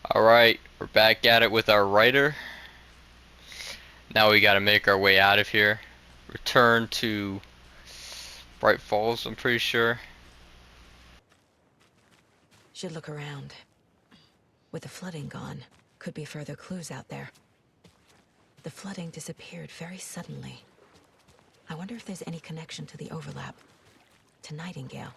Alright, we're back at it with our writer. Now we gotta make our way out of here. Return to Bright Falls, I'm pretty sure. Should look around. With the flooding gone, could be further clues out there. The flooding disappeared very suddenly. I wonder if there's any connection to the overlap. To Nightingale.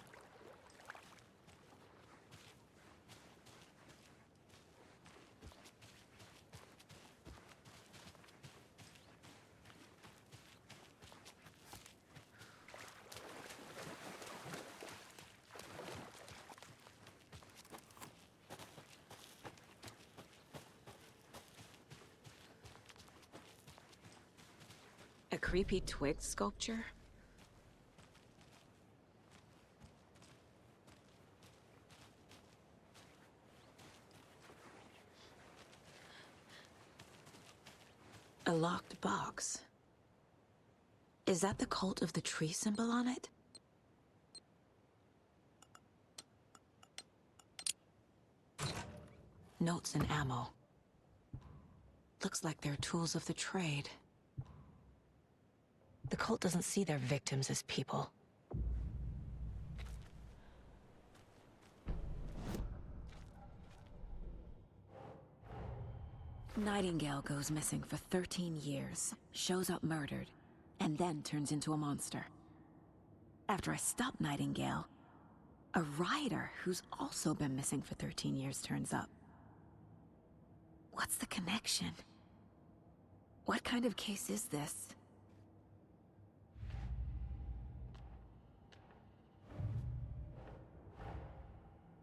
A creepy twig sculpture? A locked box. Is that the cult of the tree symbol on it? Notes and ammo. Looks like they're tools of the trade. The cult doesn't see their victims as people. Nightingale goes missing for 13 years, shows up murdered, and then turns into a monster. After I stop Nightingale, a rider who's also been missing for 13 years turns up. What's the connection? What kind of case is this?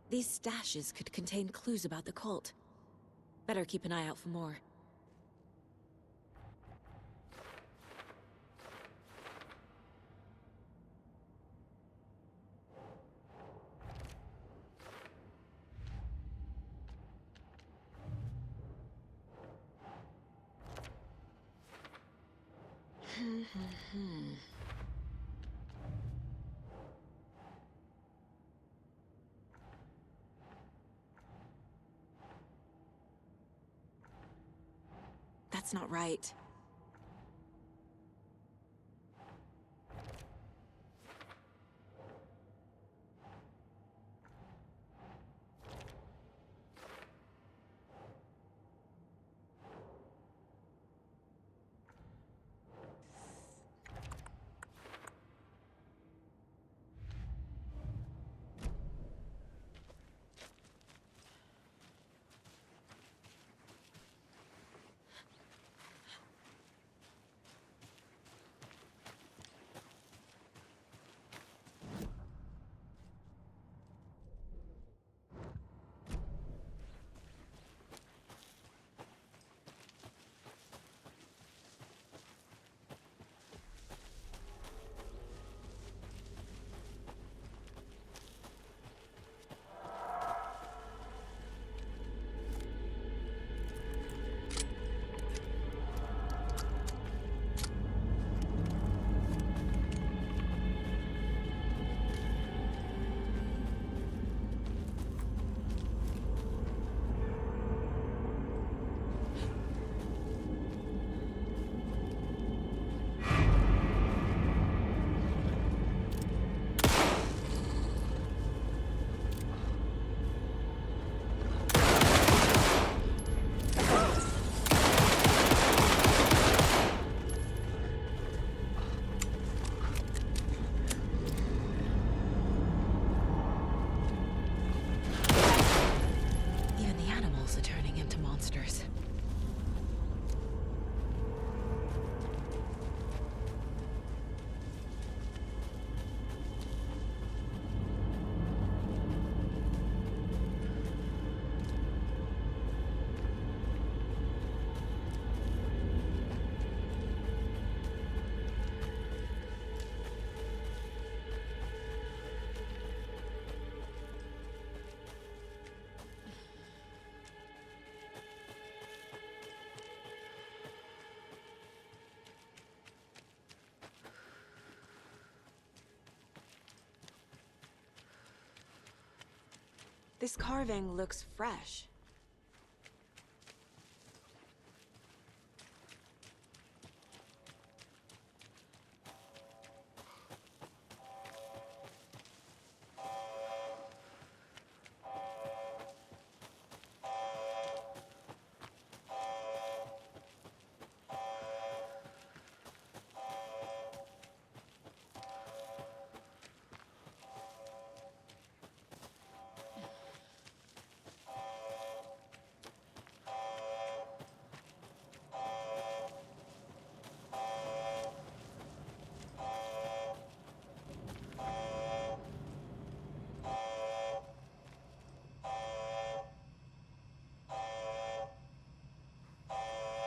These stashes could contain clues about the cult. Better keep an eye out for more. That's not right. Even the animals are turning into monsters. This carving looks fresh.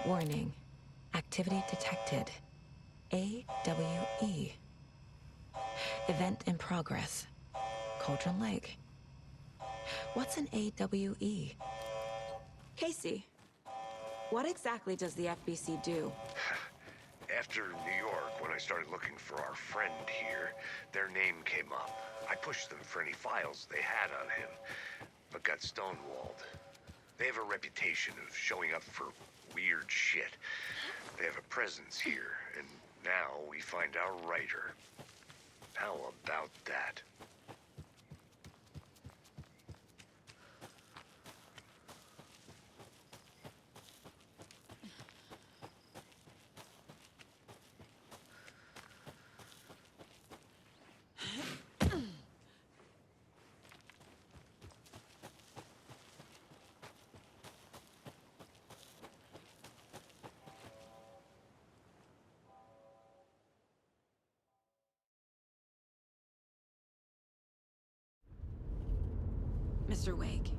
Warning. Activity detected. AWE. Event in progress. Cauldron Lake. What's an AWE? Casey, what exactly does the FBC do? After New York, when I started looking for our friend here, their name came up. I pushed them for any files they had on him, but got stonewalled. They have a reputation of showing up for weird shit. They have a presence here, and now we find our writer. How about that? Mr. Wake,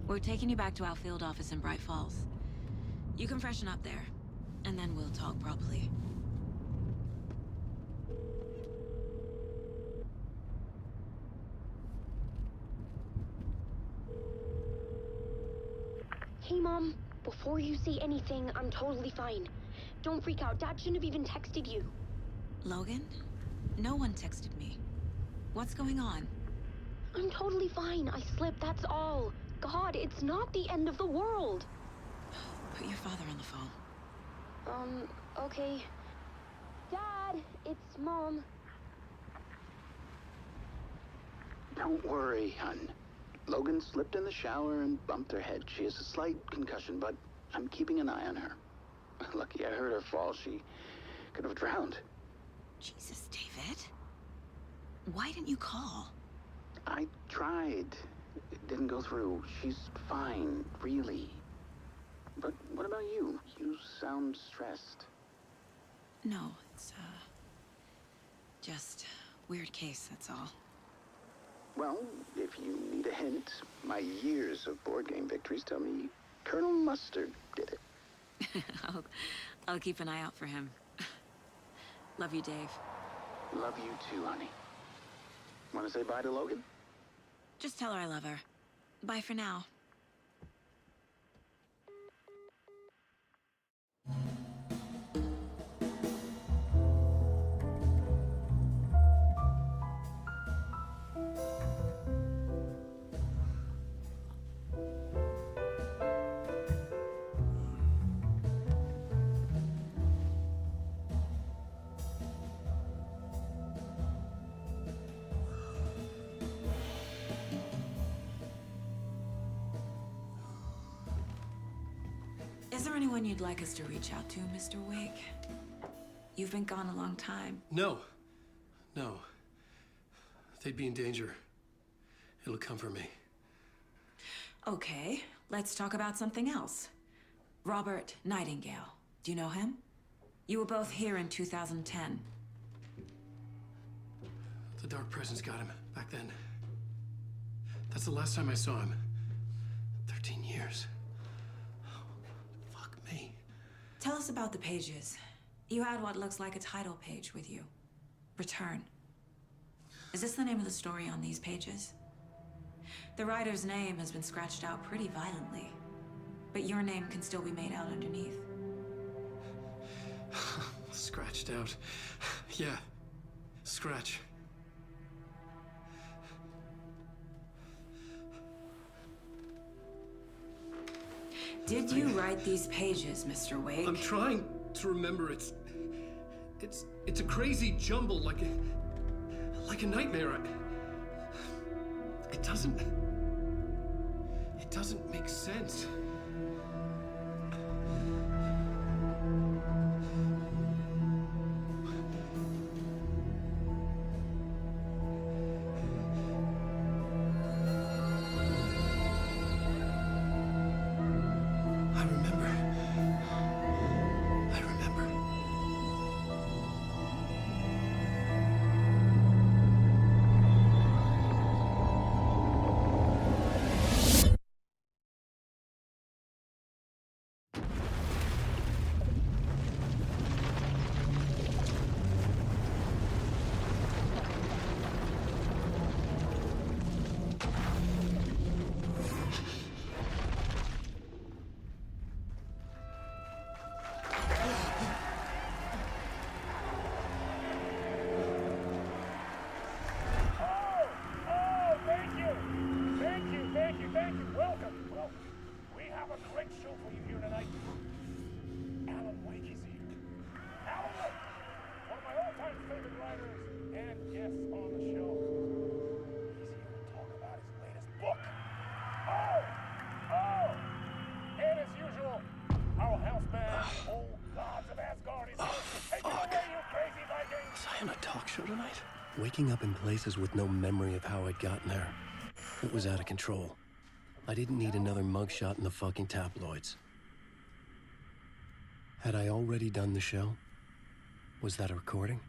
we're taking you back to our field office in Bright Falls. You can freshen up there, and then we'll talk properly. Hey, Mom. Before you say anything, I'm totally fine. Don't freak out. Dad shouldn't have even texted you. Logan? No one texted me. What's going on? I'm totally fine. I slipped, that's all. God, it's not the end of the world. Put your father on the phone. Okay. Dad, it's Mom. Don't worry, hon. Logan slipped in the shower and bumped her head. She has a slight concussion, but I'm keeping an eye on her. Lucky I heard her fall. She could have drowned. Jesus, David. Why didn't you call? I tried. It didn't go through. She's fine, really. But what about you? You sound stressed. No, it's, just weird case, that's all. Well, if you need a hint, my years of board game victories tell me Colonel Mustard did it. I'll keep an eye out for him. Love you, Dave. Love you too, honey. Want to say bye to Logan? Just tell her I love her. Bye for now. Is there anyone you'd like us to reach out to, Mr. Wake? You've been gone a long time. No. No. They'd be in danger. It'll come for me. Okay, let's talk about something else. Robert Nightingale. Do you know him? You were both here in 2010. The Dark Presence got him back then. That's the last time I saw him. 13 years. Fuck me. Tell us about the pages. You had what looks like a title page with you. Return. Is this the name of the story on these pages? The writer's name has been scratched out pretty violently, but your name can still be made out underneath. Scratched out. Yeah. Scratch. Did you write these pages, Mr. Wake? I'm trying to remember. It's a crazy jumble, like a nightmare. It doesn't make sense. show tonight? Waking up in places with no memory of how I'd gotten there. It was out of control. I didn't need another mugshot in the fucking tabloids. Had I already done the show? Was that a recording?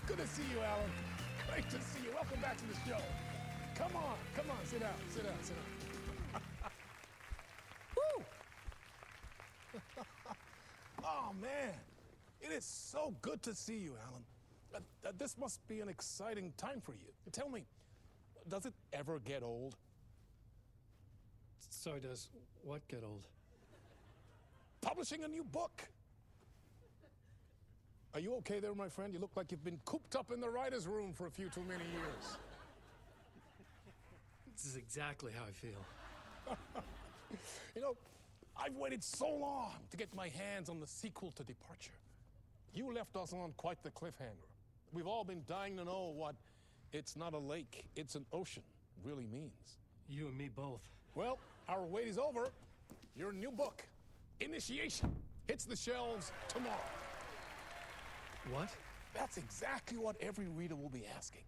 Good to see you, Alan. Great to see you. Welcome back to the show. Come on, sit down, sit down. Woo! Oh, man. It is so good to see you, Alan. This must be an exciting time for you. Tell me, does it ever get old? So does what get old? Publishing a new book. Are you okay there, my friend? You look like you've been cooped up in the writer's room for a few too many years. This is exactly how I feel. You know, I've waited so long to get my hands on the sequel to Departure. You left us on quite the cliffhanger. We've all been dying to know what "it's not a lake, it's an ocean" really means. You and me both. Well, our wait is over. Your new book, Initiation, hits the shelves tomorrow. What? That's exactly what every reader will be asking.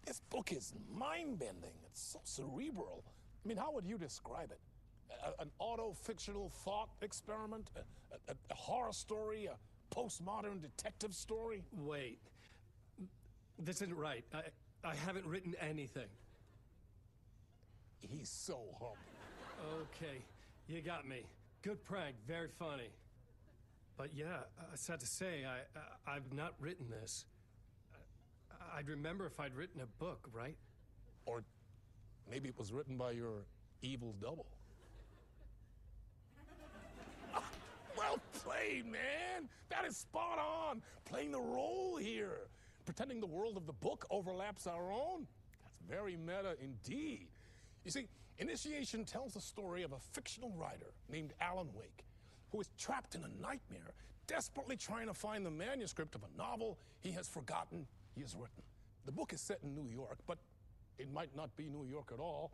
This book is mind-bending. It's so cerebral. I mean, how would you describe it? An auto-fictional thought experiment? A horror story? A postmodern detective story? Wait. This isn't right. I haven't written anything. He's so humble. Okay, you got me. Good prank, very funny. But yeah, sad to say, I've not written this. I'd remember if I'd written a book, right? Or maybe it was written by your evil double. Well played, man! That is spot on! Playing the role here. Pretending the world of the book overlaps our own. That's very meta indeed. You see, Initiation tells the story of a fictional writer named Alan Wake, who is trapped in a nightmare, desperately trying to find the manuscript of a novel he has forgotten he has written. The book is set in New York, but it might not be New York at all.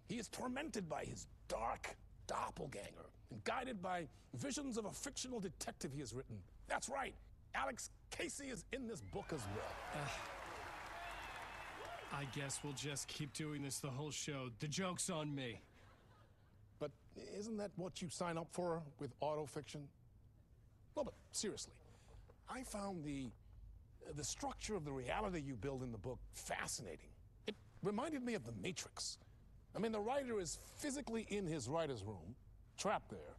He is tormented by his dark doppelganger and guided by visions of a fictional detective he has written. That's right, Alex Casey is in this book as well. I guess we'll just keep doing this the whole show. The joke's on me. But isn't that what you sign up for with autofiction? No, but seriously, I found the structure of the reality you build in the book fascinating. It reminded me of The Matrix. I mean, the writer is physically in his writer's room, trapped there,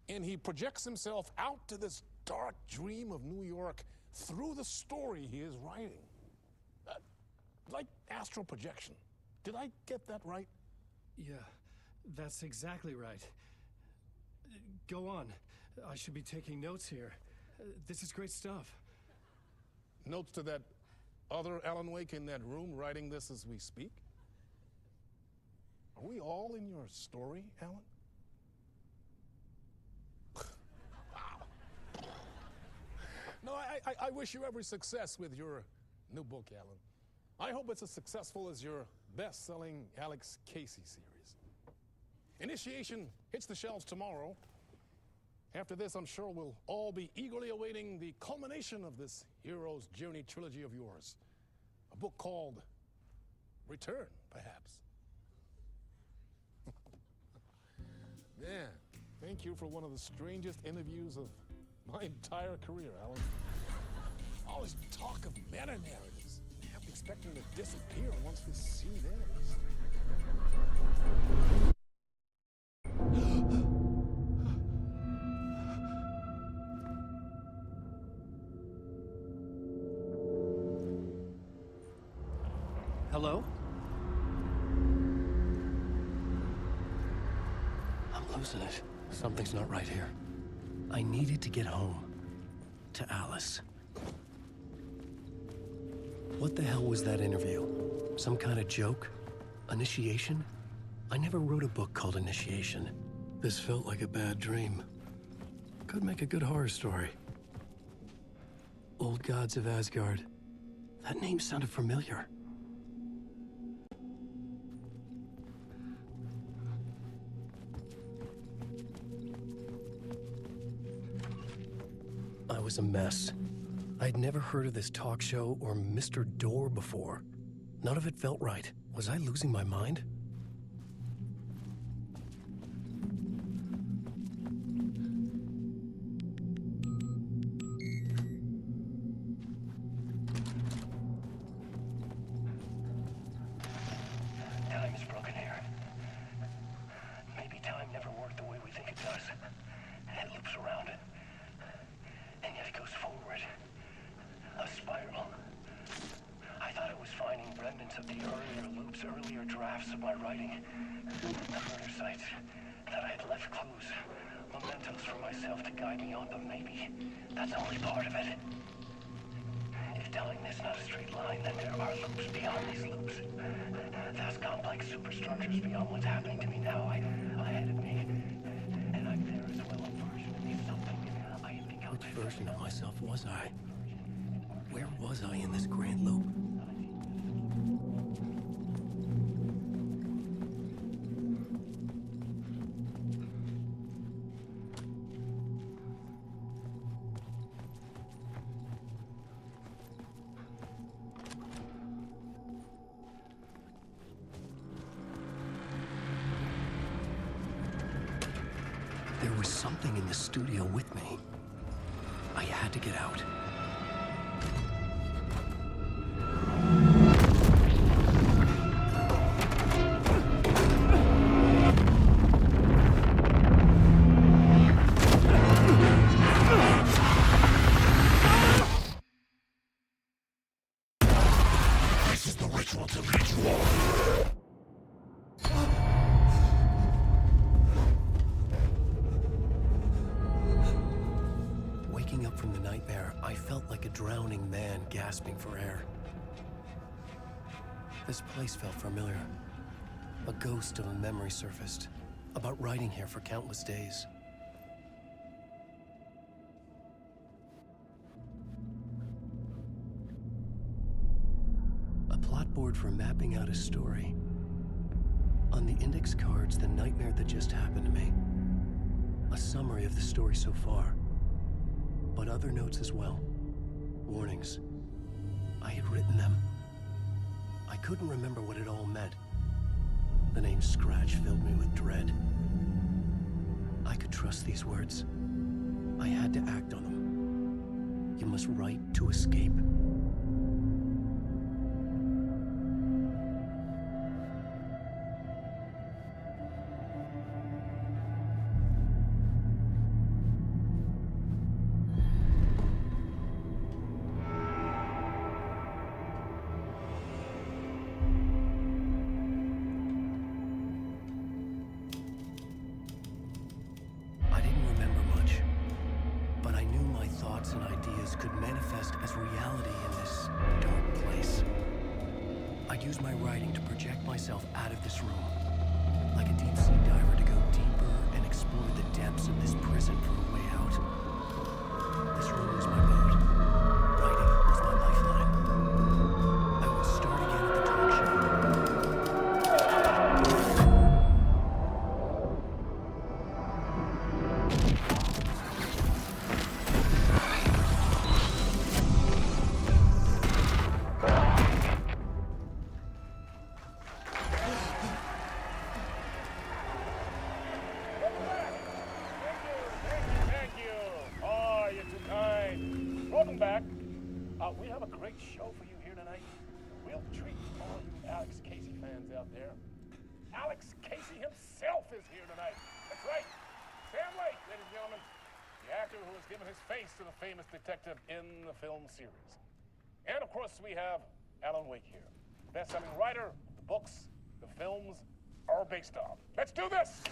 and he projects himself out to this dark dream of New York through the story he is writing. Like astral projection. Did I get that right? Yeah, that's exactly right. Go on. I should be taking notes here. This is great stuff. Notes to that other Alan Wake in that room writing this as we speak? Are we all in your story, Alan? Wow. No, I wish you every success with your new book, Alan. I hope it's as successful as your best-selling Alex Casey series. Initiation hits the shelves tomorrow. After this, I'm sure we'll all be eagerly awaiting the culmination of this hero's journey trilogy of yours. A book called Return, perhaps. Man, thank you for one of the strangest interviews of my entire career, Alan. All this talk of meta-narratives. I'm expecting to disappear once this scene ends. Hello? I'm losing it. Something's not right here. I needed to get home. To Alice. What the hell was that interview? Some kind of joke? Initiation? I never wrote a book called Initiation. This felt like a bad dream. Could make a good horror story. Old Gods of Asgard. That name sounded familiar. I was a mess. I'd never heard of this talk show or Mr. Door before. None of it felt right. Was I losing my mind? Time is broken here. Maybe time never worked the way we think it does. It loops around, and yet it goes forward. A spiral. I thought I was finding remnants of the earlier loops, earlier drafts of my writing. The murder sites, that I had left clues, mementos for myself to guide me on, but maybe that's only part of it. If telling this not a straight line, then there are loops beyond these loops. Vast complex superstructures beyond what's happening to me now, ahead of me. And I'm there as well, a version of me, something I have become. Which version of myself was I? Where was I in this grand loop? There was something in the studio with me. I had to get out. This is the ritual to lead you all. Waking up from the nightmare, I felt like a drowning man gasping for air. This place felt familiar. A ghost of a memory surfaced, about writing here for countless days. A plot board for mapping out a story. On the index cards, the nightmare that just happened to me. A summary of the story so far. But other notes as well. Warnings. I had written them. I couldn't remember what it all meant. The name Scratch filled me with dread. I could trust these words. I had to act on them. You must write to escape. I didn't remember much, but I knew my thoughts and ideas could manifest as reality in this dark place. I'd use my writing to project myself out of this room, like a deep sea diver to go deeper and explore the depths of this prison for a way out. This room was my boat. Writing was my lifeline. I would start again at the talk show. Thank you. Oh, you're too kind. Welcome back. We have a great show for you here tonight. We'll treat all you Alex Casey fans out there. Alex Casey himself is here tonight. That's right. Sam Lake, ladies and gentlemen. The actor who has given his face to the famous detective in the film series. And of course, we have Alan Wake here. Best-selling writer of the books the films are based on. Let's do this!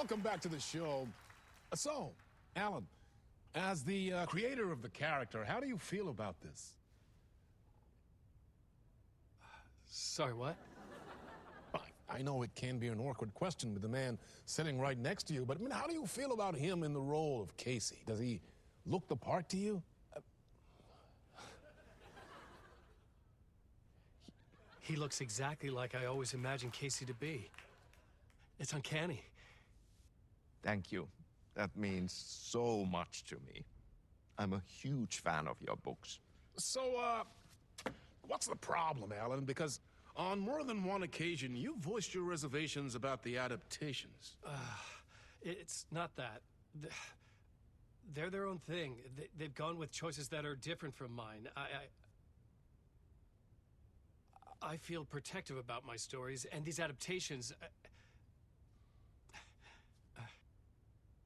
welcome back to the show. So, Alan, as the creator of the character, how do you feel about this? Sorry, what? I know it can be an awkward question with the man sitting right next to you, but I mean, how do you feel about him in the role of Casey? Does he look the part to you? He looks exactly like I always imagined Casey to be. It's uncanny. Thank you. That means so much to me. I'm a huge fan of your books. So, what's the problem, Alan? Because on more than one occasion, you voiced your reservations about the adaptations. It's not that. They're their own thing. They've gone with choices that are different from mine. I feel protective about my stories, and these adaptations...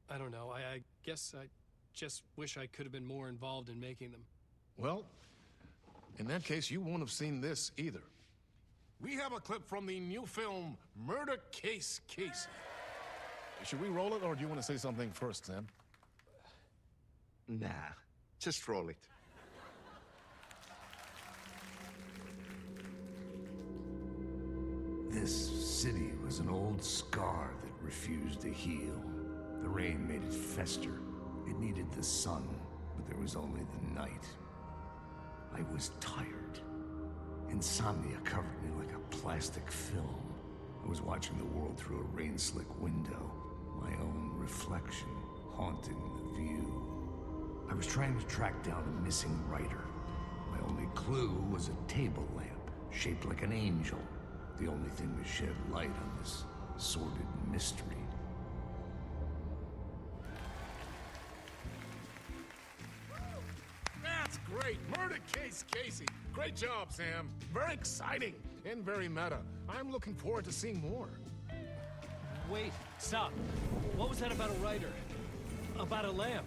I don't know. I guess I just wish I could have been more involved in making them. Well, in that case, you won't have seen this either. We have a clip from the new film, Murder Case Casey. Should we roll it, or do you want to say something first, Sam? Nah, just roll it. This city was an old scar that refused to heal. The rain made it fester. It needed the sun, but there was only the night. I was tired. Insomnia covered me like a plastic film. I was watching the world through a rain-slick window, my own reflection haunting the view. I was trying to track down a missing writer. My only clue was a table lamp, shaped like an angel. The only thing to shed light on this sordid mystery. That's great! Murder Case Casey! Great job, Sam. Very exciting and very meta. I'm looking forward to seeing more. Wait, stop. What was that about a writer? About a lamp?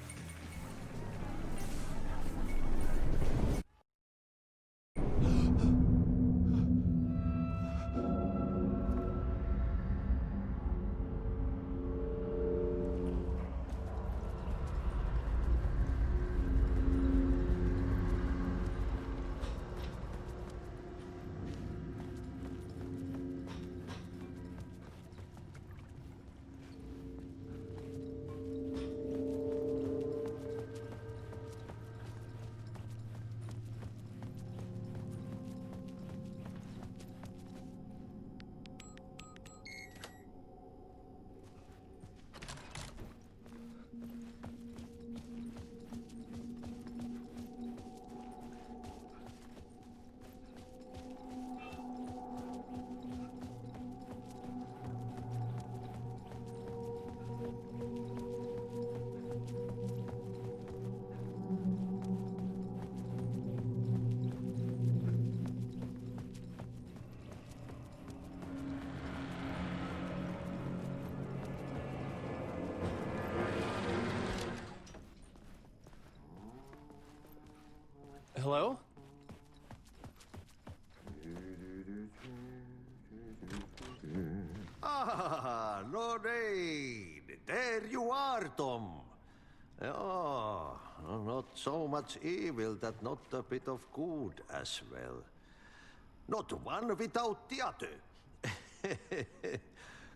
Hello? Ah, Lorraine! There you are, Tom. Oh, not so much evil that not a bit of good as well. Not one without the other.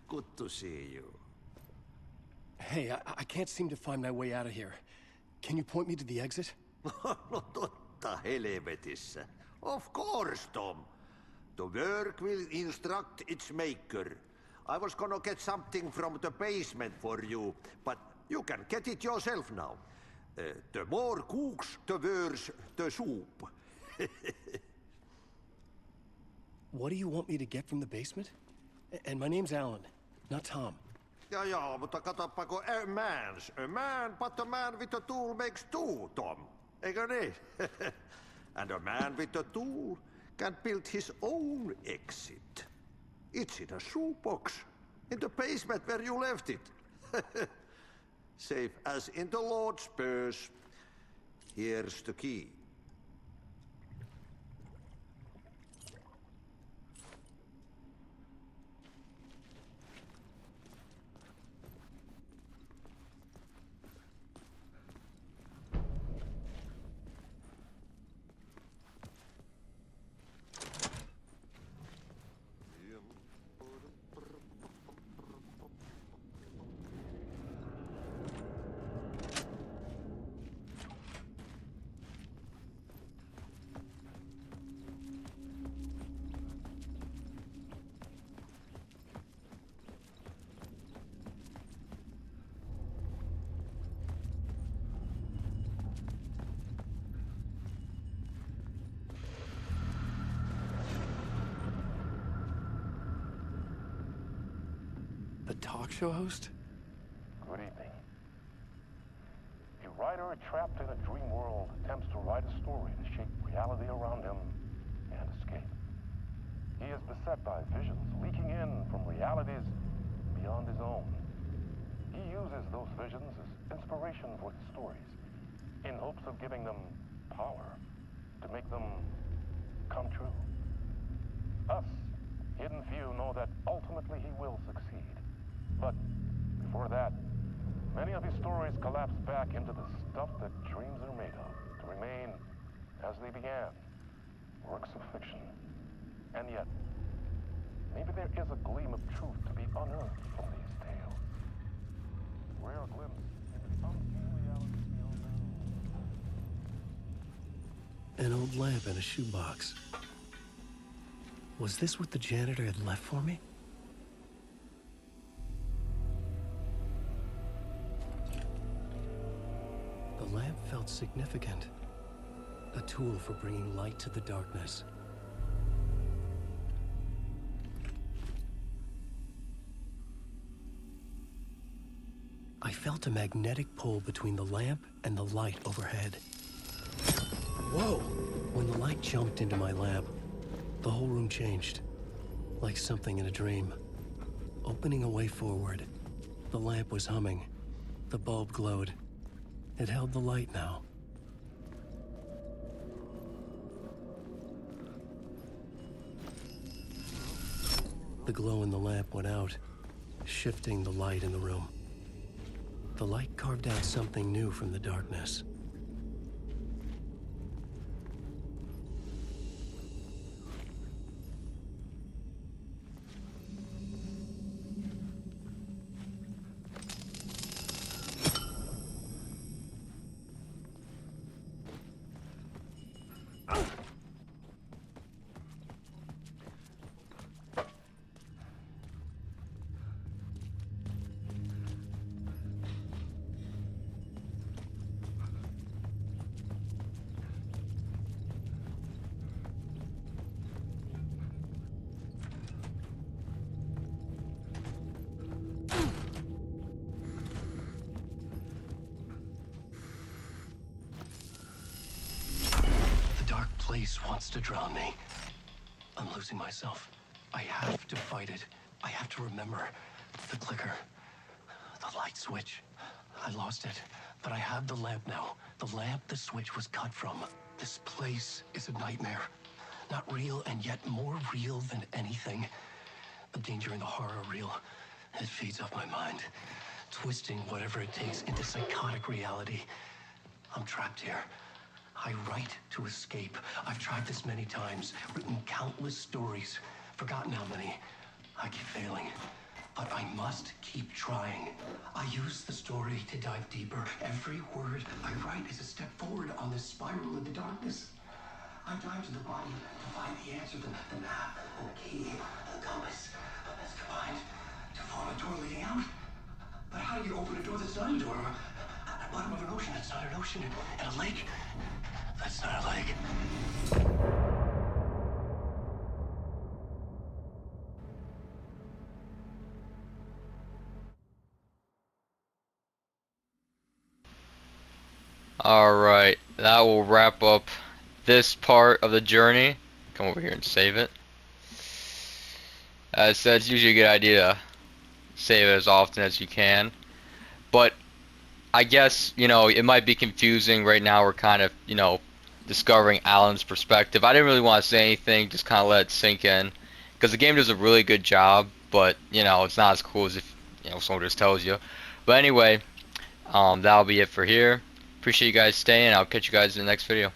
Good to see you. Hey, I can't seem to find my way out of here. Can you point me to the exit? No totta helvetissä. Of course, Tom. The work will instruct its maker. I was gonna get something from the basement for you, but you can get it yourself now. The more cooks, the worse the soup. What do you want me to get from the basement? And my name's Alan, not Tom. Ja, mutta katoppa, a man, but a man with a tool makes two, Tom. Eikö niin? And a man with a tool can build his own exit. It's in a shoebox, in the basement where you left it. Safe as in the Lord's purse. Here's the key. a talk show host? Good evening. A writer trapped in a dream world attempts to write a story to shape reality around him and escape. He is beset by visions leaking in from realities beyond his own. He uses those visions as inspiration for his stories, in hopes of giving them power, to make them come true. Us, hidden few, know that ultimately he will succeed. But before that, many of his stories collapse back into the stuff that dreams are made of, to remain as they began, works of fiction. And yet, maybe there is a gleam of truth to be unearthed from these tales. Rare glimpse into the unseen realities beyond their own. An old lamp in a shoebox. Was this what the janitor had left for me? The lamp felt significant. A tool for bringing light to the darkness. I felt a magnetic pull between the lamp and the light overhead. Whoa! When the light jumped into my lamp, the whole room changed, like something in a dream. Opening a way forward, the lamp was humming. The bulb glowed. It held the light now. The glow in the lamp went out, shifting the light in the room. The light carved out something new from the darkness. The dark place wants to drown me. I'm losing myself. I have to fight it. I have to remember. The clicker. The light switch. I lost it. But I have the lamp now. The lamp the switch was cut from. This place is a nightmare. Not real, and yet more real than anything. The danger and the horror are real. It feeds off my mind, twisting whatever it takes into psychotic reality. I'm trapped here. I write to escape. I've tried this many times, written countless stories, forgotten how many. I keep failing, but I must keep trying. I use the story to dive deeper. Every word I write is a step forward on this spiral into darkness. I dive to the body to find the answer, the map, and the key, and the compass. That's combined to form a door leading out. But how do you open a door that's not a door? At the bottom of an ocean that's not an ocean, and a lake that's not a lake. Alright, that will wrap up this part of the journey. Come over here and save it. As I said, it's usually a good idea to save it as often as you can. But I guess, it might be confusing. Right now we're kind of, discovering Alan's perspective. I didn't really want to say anything, just kind of let it sink in. Because the game does a really good job, but, it's not as cool as if, someone just tells you. But anyway, that'll be it for here. Appreciate you guys staying. I'll catch you guys in the next video.